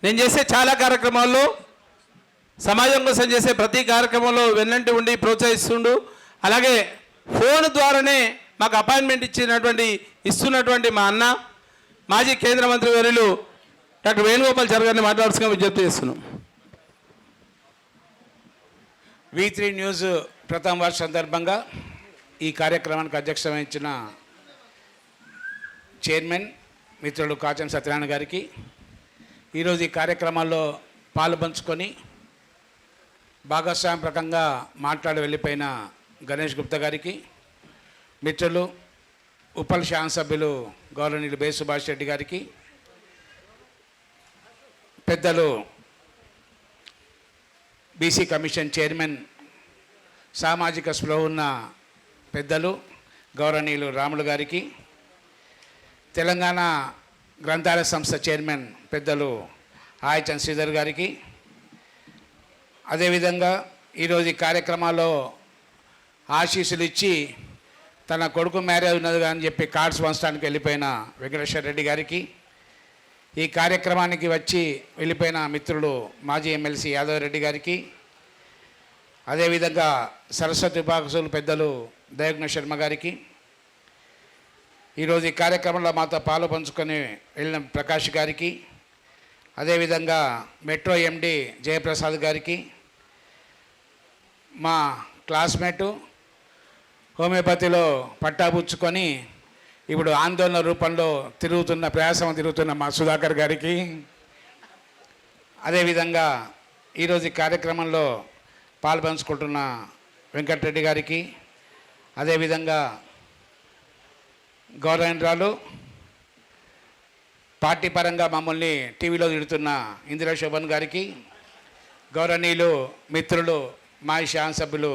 నేను చేసే చాలా కార్యక్రమాల్లో సమాజం కోసం చేసే ప్రతి కార్యక్రమంలో వెన్నంటి ఉండి ప్రోత్సహిస్తుండు. అలాగే ఫోన్ ద్వారానే మాకు అపాయింట్మెంట్ ఇస్తున్నటువంటి మా అన్న మాజీ కేంద్ర మంత్రి వర్యులు డాక్టర్ వేణుగోపాల్ చారి గారిని మాట్లాడాల్సిన విజ్ఞప్తి చేస్తున్నాం. V3 న్యూస్ ప్రథమ వార్ష సందర్భంగా ఈ కార్యక్రమానికి అధ్యక్షత వహించిన చైర్మన్ మిత్రుడు కాచం సత్యనారాయణ గారికి, ఈరోజు ఈ కార్యక్రమాల్లో పాలుపంచుకొని భాగస్వామ్యకంగా మాట్లాడి వెళ్ళిపోయిన గణేష్ గుప్తా గారికి, మిత్రులు ఉపల్ శాసనసభ్యులు గౌరవనీయులు బే సుభాష్ రెడ్డి గారికి, పెద్దలు బీసీ కమిషన్ చైర్మన్ సామాజిక స్పృహ ఉన్న పెద్దలు గౌరవనీయులు రాములు గారికి, తెలంగాణ గ్రంథాలయ సంస్థ చైర్మన్ పెద్దలు ఆయచంద్ శ్రీధర్ గారికి, అదేవిధంగా ఈరోజు ఈ కార్యక్రమాల్లో ఆశీస్సులు ఇచ్చి తన కొడుకు మ్యారేజ్ ఉన్నది అని చెప్పి కార్డ్స్ పంచడానికి వెళ్ళిపోయిన వెంకటేశ్వర రెడ్డి గారికి, ఈ కార్యక్రమానికి వచ్చి వెళ్ళిపోయిన మిత్రులు మాజీ ఎమ్మెల్సీ యాదవ్ రెడ్డి గారికి, అదేవిధంగా సరస్వతి విభాగస్తులు పెద్దలు దయజ్ఞ శర్మ గారికి, ఈరోజు ఈ కార్యక్రమంలో మాతో పాలు పంచుకొని వెళ్ళిన ప్రకాష్ గారికి, అదేవిధంగా మెట్రో ఎండి జయప్రసాద్ గారికి, మా క్లాస్మేటు హోమియోపతిలో పట్టాపుచ్చుకొని ఇప్పుడు ఆందోళన రూపంలో తిరుగుతున్న మా సుధాకర్ గారికి, అదేవిధంగా ఈరోజు ఈ కార్యక్రమంలో పాల్పంచుకుంటున్న వెంకటరెడ్డి గారికి, అదేవిధంగా గౌరవేంద్రాలు పార్టీ పరంగా మమ్మల్ని టీవీలో తిడుతున్న ఇందిరా శోభన్ గారికి, గౌరవనీయులు మిత్రులు మాజీ శాసనసభ్యులు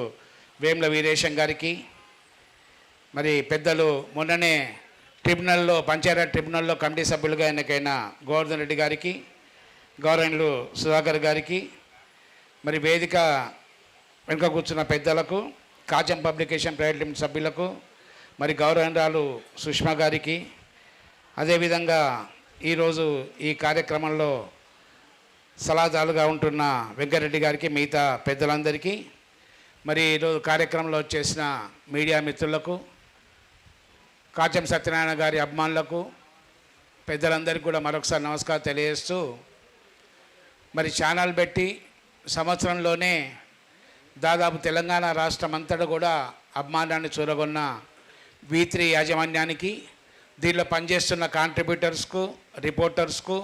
వేముల వీరేశం గారికి, మరి పెద్దలు మొన్ననే పంచాయతీ ట్రిబ్యునల్లో కమిటీ సభ్యులుగా ఎన్నికైన గోవర్ధన్ రెడ్డి గారికి, గౌరవనీయులు సుధాకర్ గారికి, మరి వేదిక వెనుక కూర్చున్న పెద్దలకు, కాచం పబ్లికేషన్ ప్రైవేట్ లిమిటెడ్ సభ్యులకు, మరి గౌరవనీయురాలు సుష్మా గారికి, అదేవిధంగా ఈరోజు ఈ కార్యక్రమంలో సలహాదారులుగా ఉంటున్న వెంకటరెడ్డి గారికి, మిగతా పెద్దలందరికీ, మరి ఈరోజు కార్యక్రమంలో వచ్చేసిన మీడియా మిత్రులకు, కాచం సత్యనారాయణ గారి అభిమానులకు, పెద్దలందరికీ కూడా మరొకసారి నమస్కారం తెలియజేస్తూ, మరి ఛానల్ పెట్టి సంవత్సరంలోనే దాదాపు తెలంగాణ రాష్ట్రం అంతటా కూడా అభిమానాన్ని చూరగొన్న V3 యాజమాన్యానికి, దీనిలో పనిచేస్తున్న కాంట్రిబ్యూటర్స్కు, రిపోర్టర్స్కు,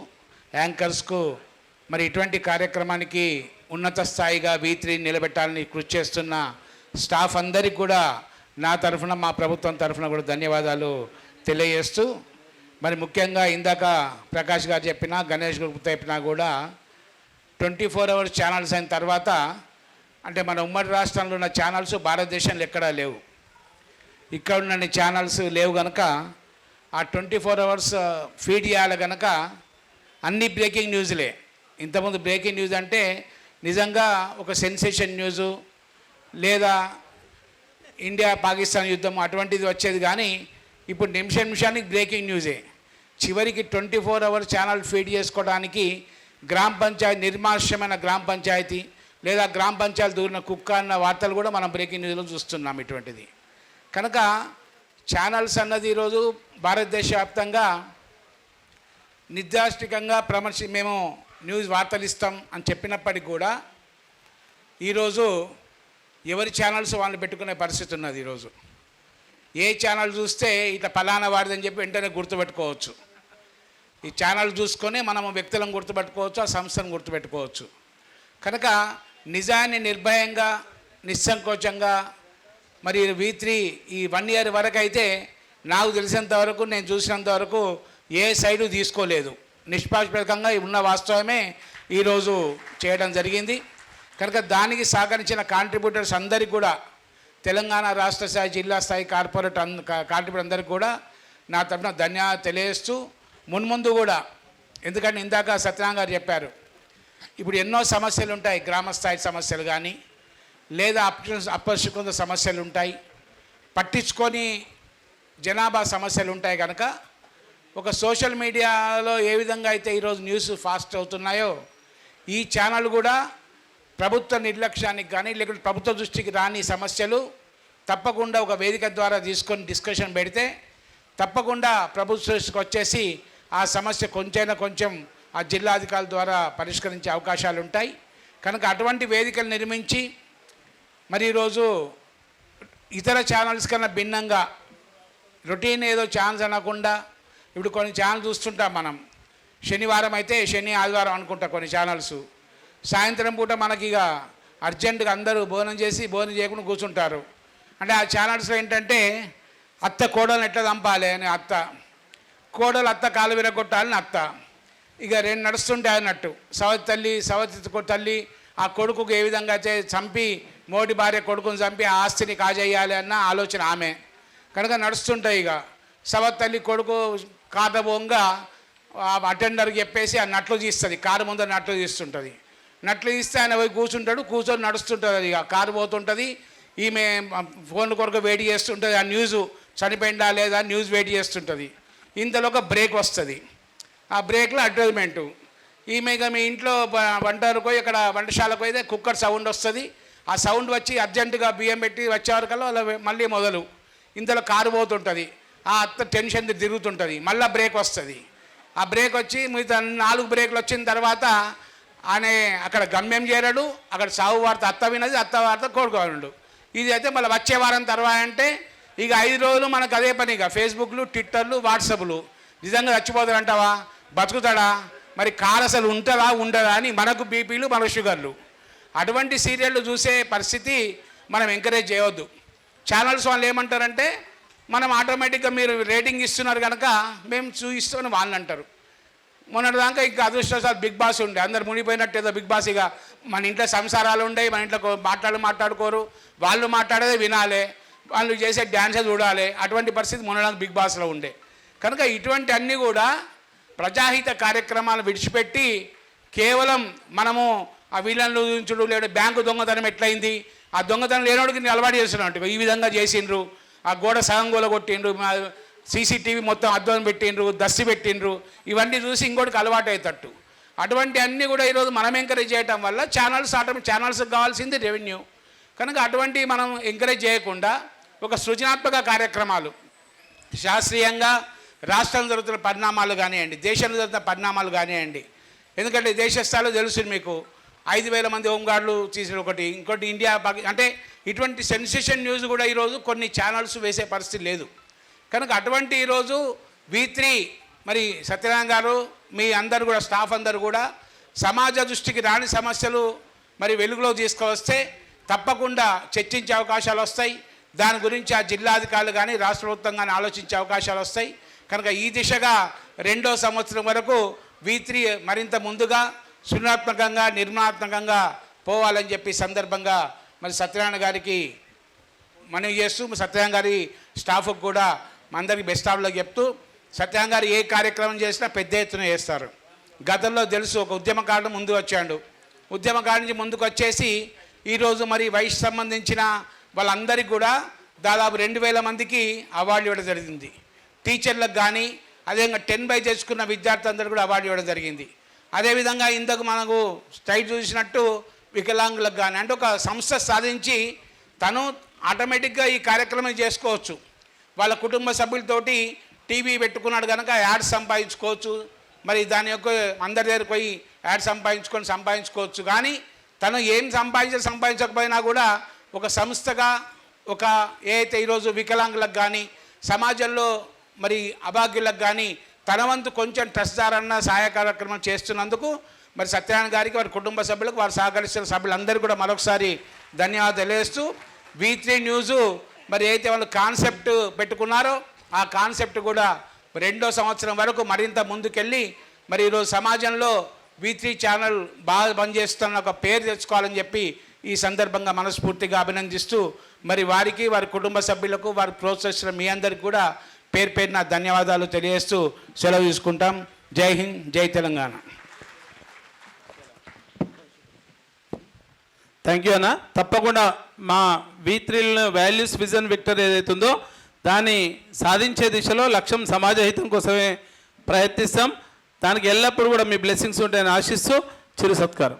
యాంకర్స్కు, మరి ఇటువంటి కార్యక్రమానికి ఉన్నత స్థాయిగా V3 నిలబెట్టాలని కృషి చేస్తున్న స్టాఫ్ అందరికీ కూడా నా తరఫున, మా ప్రభుత్వం తరఫున కూడా ధన్యవాదాలు తెలియజేస్తూ, మరి ముఖ్యంగా ఇందాక ప్రకాష్ గారు చెప్పినా, గణేష్ గుప్తా చెప్పినా కూడా 24 అవర్స్ ఛానల్స్ అయిన తర్వాత, అంటే మన ఉమ్మడి రాష్ట్రంలో ఉన్న ఛానల్స్ భారతదేశంలో ఎక్కడా లేవు. ఇక్కడ ఉన్న ఛానల్స్ లేవు కనుక ఆ 24 అవర్స్ ఫీడ్ చేయాలి కనుక అన్ని బ్రేకింగ్ న్యూస్లే. ఇంతకుముందు బ్రేకింగ్ న్యూస్ అంటే నిజంగా ఒక సెన్సేషన్ న్యూసు లేదా ఇండియా పాకిస్తాన్ యుద్ధం అటువంటిది వచ్చేది, కానీ ఇప్పుడు నిమిషానికి బ్రేకింగ్ న్యూసే. చివరికి 24 అవర్స్ ఛానల్ ఫీడ్ చేసుకోవడానికి గ్రామ పంచాయతీ, నిర్మానుష్యమైన గ్రామ పంచాయతీ లేదా గ్రామ పంచాయతీ దూరిన కుక్క అన్న వార్తలు కూడా మనం బ్రేకింగ్ న్యూస్లో చూస్తున్నాం. ఇటువంటిది కనుక ఛానల్స్ అన్నది ఈరోజు భారతదేశ వ్యాప్తంగా నిర్దాష్టికంగా మేము న్యూస్ వార్తలు ఇస్తాం అని చెప్పినప్పటికీ కూడా ఈరోజు ఎవరి ఛానల్స్ వాళ్ళు పెట్టుకునే పరిస్థితి ఉన్నది. ఈరోజు ఏ ఛానల్ చూస్తే ఇట్లా ఫలానా వాడిదని చెప్పి వెంటనే గుర్తుపెట్టుకోవచ్చు. ఈ ఛానల్ చూసుకొని మనము వ్యక్తులను గుర్తుపెట్టుకోవచ్చు, ఆ సంస్థను గుర్తుపెట్టుకోవచ్చు. కనుక నిజాన్ని నిర్భయంగా, నిస్సంకోచంగా, మరి V3 ఈ 1 year వరకు అయితే నాకు తెలిసినంత వరకు, నేను చూసినంత వరకు ఏ సైడు తీసుకోలేదు. నిష్పాక్షికంగా ఉన్న వాస్తవమే ఈరోజు చేయడం జరిగింది. కనుక దానికి సహకరించిన కాంట్రిబ్యూటర్స్ అందరికీ కూడా, తెలంగాణ రాష్ట్ర స్థాయి, జిల్లా స్థాయి కాంట్రిబ్యూటర్ అందరికీ కూడా నా తరఫున ధన్యవాదాలు తెలియజేస్తూ, మున్ముందు కూడా, ఎందుకంటే ఇందాక సత్యనారాయణ గారు చెప్పారు, ఇప్పుడు ఎన్నో సమస్యలు ఉంటాయి, గ్రామ స్థాయి సమస్యలు కానీ లేదా అపరిష్కృత సమస్యలు ఉంటాయి, పట్టించుకొని జనాభా సమస్యలు ఉంటాయి. కనుక ఒక సోషల్ మీడియాలో ఏ విధంగా అయితే ఈరోజు న్యూస్ ఫాస్ట్ అవుతున్నాయో ఈ ఛానల్ కూడా ప్రభుత్వ నిర్లక్ష్యానికి కానీ లేకుంటే ప్రభుత్వ దృష్టికి రాని సమస్యలు తప్పకుండా ఒక వేదిక ద్వారా తీసుకొని డిస్కషన్ పెడితే తప్పకుండా ప్రభుత్వ దృష్టికి వచ్చేసి ఆ సమస్య కొంచెం ఆ జిల్లాధికారుల ద్వారా పరిష్కరించే అవకాశాలు ఉంటాయి. కనుక అటువంటి వేదికలు నిర్మించి మరి ఈరోజు ఇతర ఛానల్స్ కన్నా భిన్నంగా రొటీన్ ఏదో ఛానల్స్ అనకుండా ఇప్పుడు కొన్ని ఛానల్ చూస్తుంటాం మనం. శనివారం అయితే శని ఆదివారం అనుకుంటా కొన్ని ఛానల్స్. సాయంత్రం పూట మనకి ఇక అర్జెంటుగా అందరూ భోజనం చేయకుండా కూర్చుంటారు. అంటే ఆ ఛానల్స్లో ఏంటంటే అత్త కోడలను ఎట్లా చంపాలి అని అత్త, కోడలు అత్త కాలు విరగొట్టాలని అత్త, ఇక రెండు నడుస్తుంటాయి అన్నట్టు. సవతి తల్లి ఆ కొడుకుకు ఏ విధంగా చంపి మోటి భార్య కొడుకుని చంపి ఆ ఆస్తిని కాజేయాలి అన్న ఆలోచన ఆమె. కనుక నడుస్తుంటాయి. ఇక సవతి తల్లి కొడుకు కాదబోంగా అటెండర్కి చెప్పేసి ఆ నట్లు తీస్తుంది, కారు ముందర నట్లు తీస్తుంటుంది. నట్లు తీస్తే ఆయన పోయి కూర్చొని నడుస్తుంటుంది. అది కారు పోతుంటుంది, ఈమె ఫోన్ కొరకు వెయిట్ చేస్తుంటుంది. ఆ న్యూస్ చనిపోయిందా లేదా న్యూస్ వెయిట్ చేస్తుంటుంది. ఇంతలో ఒక బ్రేక్ వస్తుంది. ఆ బ్రేక్లో అడ్వర్టైజ్మెంటు. ఈమె మీ ఇంట్లో వంటకు ఇక్కడ వంటశాలకు అయితే కుక్కర్ సౌండ్ వస్తుంది. ఆ సౌండ్ వచ్చి అర్జెంటుగా బియ్యం పెట్టి వచ్చేవరకల్లా అలా మళ్ళీ మొదలు. ఇంతలో కారు పోతుంటుంది. ఆ అత్త టెన్షన్ తిరుగుతుంటుంది. మళ్ళీ బ్రేక్ వస్తుంది. ఆ బ్రేక్ వచ్చి మిగతా 4 బ్రేక్లు వచ్చిన తర్వాత ఆయన అక్కడ గమ్యం చేరడు. అక్కడ సాగు వార్త అత్త వినది, అత్త వార్త కొడుకోవాలండు. ఇది అయితే మళ్ళీ వచ్చే వారం తర్వాత అంటే ఇక 5 రోజులు మనకు అదే పని. ఇక ఫేస్బుక్లు, ట్విట్టర్లు, వాట్సాప్లు. నిజంగా చచ్చిపోతాడంటావా, బతుకుతాడా, మరి కారు అసలు ఉంటుందా ఉండదా అని మనకు బీపీలు, మనకు షుగర్లు. అటువంటి సీరియళ్ళు చూసే పరిస్థితి మనం ఎంకరేజ్ చేయవద్దు. ఛానల్స్ వాళ్ళు ఏమంటారంటే మనం ఆటోమేటిక్గా మీరు రేటింగ్ ఇస్తున్నారు కనుక మేము చూపిస్తామని వాళ్ళు అంటారు. మొన్నటిదాకా ఇంకా అదృష్టవశాలు బిగ్ బాస్ ఉండే, అందరు మునిపోయినట్టు ఏదో బిగ్ బాస్. ఇక మన ఇంట్లో సంసారాలు ఉండేవి, మన ఇంట్లో మాట్లాడుకోరు, వాళ్ళు మాట్లాడేదే వినాలి, వాళ్ళు చేసే డ్యాన్సే చూడాలి. అటువంటి పరిస్థితి మొన్నటిదాకా బిగ్ బాస్లో ఉండే. కనుక ఇటువంటి అన్నీ కూడా ప్రజాహిత కార్యక్రమాలు విడిచిపెట్టి కేవలం మనము ఆ వీళ్ళను చూపించుడు లేదా బ్యాంకు దొంగతనం ఎట్లయింది, ఆ దొంగతనం లేనోడికి అలవాటు చేస్తున్నట్టు ఈ విధంగా చేసిండ్రు, ఆ గోడ సగం గోల కొట్టిండ్రు, సీసీటీవీ మొత్తం అద్దం పెట్టిండ్రు, దస్తి పెట్టిండ్రు, ఇవన్నీ చూసి ఇంకోటికి అలవాటు అయ్యేటట్టు. అటువంటి అన్నీ కూడా ఈరోజు మనం ఎంకరేజ్ చేయటం వల్ల ఛానల్స్కి కావాల్సింది రెవెన్యూ. కనుక అటువంటి మనం ఎంకరేజ్ చేయకుండా ఒక సృజనాత్మక కార్యక్రమాలు శాస్త్రీయంగా రాష్ట్రంలో జరుగుతున్న పరిణామాలు కానివ్వండి, దేశంలో జరుగుతున్న పరిణామాలు కానివ్వండి. ఎందుకంటే దేశ స్థాయిలో తెలుసు మీకు 5,000 మంది హోంగార్డులు తీసిన ఒకటి, ఇంకోటి ఇండియా అంటే ఇటువంటి సెన్సేషన్ న్యూస్ కూడా ఈరోజు కొన్ని ఛానల్స్ వేసే పరిస్థితి లేదు. కనుక అటువంటి ఈరోజు V3 మరి సత్యనారాయణ గారు మీ అందరు కూడా స్టాఫ్ అందరు కూడా సమాజ దృష్టికి రాని సమస్యలు మరి వెలుగులో తీసుకువస్తే తప్పకుండా చర్చించే అవకాశాలు వస్తాయి. దాని గురించి ఆ జిల్లాధికారులు కానీ రాష్ట్ర ప్రభుత్వం కానీ ఆలోచించే అవకాశాలు వస్తాయి. కనుక ఈ దిశగా 2వ సంవత్సరం వరకు V3 మరింత ముందుగా సృజనాత్మకంగా నిర్మాణాత్మకంగా పోవాలని చెప్పి సందర్భంగా మరి సత్యనారాయణ గారికి మనవి చేస్తూ సత్యనారాయణ గారి స్టాఫ్కి కూడా అందరికీ బెస్ట్ ఆఫ్లో చెప్తూ, సత్యనారాయణ గారు ఏ కార్యక్రమం చేసినా పెద్ద ఎత్తున చేస్తారు. గతంలో తెలుసు ఒక ఉద్యమకారుడు ముందు వచ్చాడు. ఉద్యమకారు నుంచి ముందుకు వచ్చేసి ఈరోజు మరి వయసు సంబంధించిన వాళ్ళందరికీ కూడా దాదాపు 2,000 మందికి అవార్డు ఇవ్వడం జరిగింది. టీచర్లకు కానీ అదేవిధంగా 10 బై చేసుకున్న విద్యార్థులందరూ కూడా అవార్డు ఇవ్వడం జరిగింది. అదేవిధంగా ఇంతకు మనకు స్టైల్ చూసినట్టు వికలాంగులకు కానీ అంటే ఒక సంస్థ సాధించి తను ఆటోమేటిక్గా ఈ కార్యక్రమం చేసుకోవచ్చు. వాళ్ళ కుటుంబ సభ్యులతోటి టీవీ పెట్టుకున్నాడు కనుక యాడ్స్ సంపాదించుకోవచ్చు. మరి దాని యొక్క అందరి దగ్గర పోయి యాడ్ సంపాదించుకోవచ్చు. కానీ తను ఏం సంపాదించకపోయినా కూడా ఒక సంస్థగా ఒక ఏదైతే ఈరోజు వికలాంగులకు కానీ సమాజంలో మరి అభాగ్యులకు కానీ తన వంతు కొంచెం ట్రస్ట్ దారన్న సహాయ కార్యక్రమం చేస్తున్నందుకు మరి సత్యనారాయణ గారికి వారి కుటుంబ సభ్యులకు వారు సహకరిస్తున్న సభ్యులందరూ కూడా మరొకసారి ధన్యవాదాలు తెలియజేస్తూ V3 న్యూస్ మరి అయితే వాళ్ళు కాన్సెప్ట్ పెట్టుకున్నారో ఆ కాన్సెప్ట్ కూడా 2వ సంవత్సరం వరకు మరింత ముందుకెళ్ళి మరి ఈరోజు సమాజంలో V3 ఛానల్ బాగా పనిచేస్తున్న ఒక పేరు తెచ్చుకోవాలని చెప్పి ఈ సందర్భంగా మనస్ఫూర్తిగా అభినందిస్తూ మరి వారికి వారి కుటుంబ సభ్యులకు వారు ప్రోత్సహిస్తున్న మీ అందరికీ కూడా పేరున ధన్యవాదాలు తెలియజేస్తూ సెలవు తీసుకుంటాం. జై హింద్, జై తెలంగాణ. థ్యాంక్ యూ అన్న. తప్పకుండా మా V3 వాల్యూస్ విజన్ విక్టర్ ఏదైతుందో దాన్ని సాధించే దిశలో లక్ష్యం సమాజ హితం కోసమే ప్రయత్నిస్తాం. దానికి ఎల్లప్పుడూ కూడా మీ బ్లెస్సింగ్స్ ఉంటాయని ఆశిస్తూ చిరు సత్కారం.